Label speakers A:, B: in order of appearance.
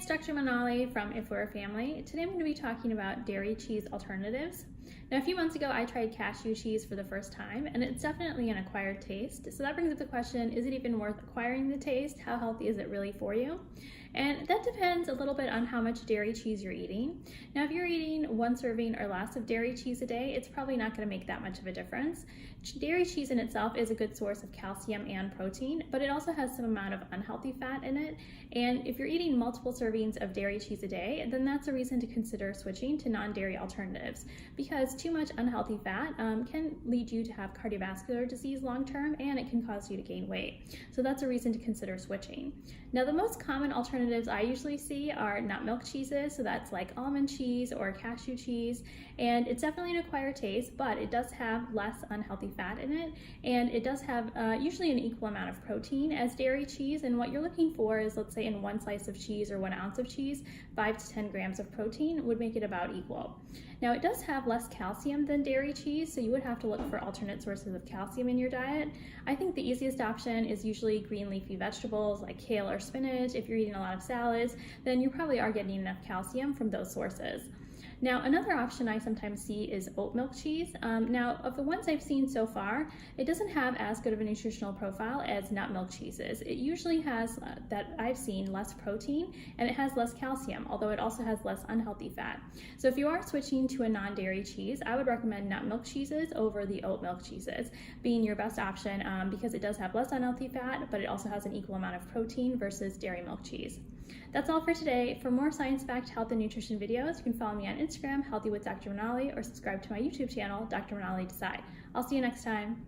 A: it's Dr. Manali from If We're a Family. Today I'm going to be talking about dairy cheese alternatives. Now, a few months ago I tried cashew cheese for the first time, and it's definitely an acquired taste. So that brings up the question, is it even worth acquiring the taste? How healthy is it really for you? And that depends a little bit on how much dairy cheese you're eating. Now, if you're eating 1 serving or less of dairy cheese a day, it's probably not going to make that much of a difference. Dairy cheese in itself is a good source of calcium and protein, but it also has some amount of unhealthy fat in it. And if you're eating multiple servings of dairy cheese a day, then that's a reason to consider switching to non-dairy alternatives, because too much unhealthy fat can lead you to have cardiovascular disease long term, and it can cause you to gain weight. So that's a reason to consider switching. Now, the most common alternatives I usually see are nut milk cheeses, so that's like almond cheese or cashew cheese, and it's definitely an acquired taste, but it does have less unhealthy fat in it, and it does have usually an equal amount of protein as dairy cheese. And what you're looking for is, let's say in 1 slice of cheese or 1 ounce of cheese, 5 to 10 grams of protein would make it about equal. Now, it does have less calcium than dairy cheese, so you would have to look for alternate sources of calcium in your diet. I think the easiest option is usually green leafy vegetables like kale or spinach. If you're eating a lot of salads, then you probably are getting enough calcium from those sources. Now, another option I sometimes see is oat milk cheese. Now, of the ones I've seen so far, it doesn't have as good of a nutritional profile as nut milk cheeses. It usually has, that I've seen, less protein, and it has less calcium, although it also has less unhealthy fat. So if you are switching to a non-dairy cheese, I would recommend nut milk cheeses over the oat milk cheeses being your best option, because it does have less unhealthy fat, but it also has an equal amount of protein versus dairy milk cheese. That's all for today. For more science-backed health and nutrition videos, you can follow me on Instagram, Healthy with Dr. Manali, or subscribe to my YouTube channel, Dr. Manali Decide. I'll see you next time.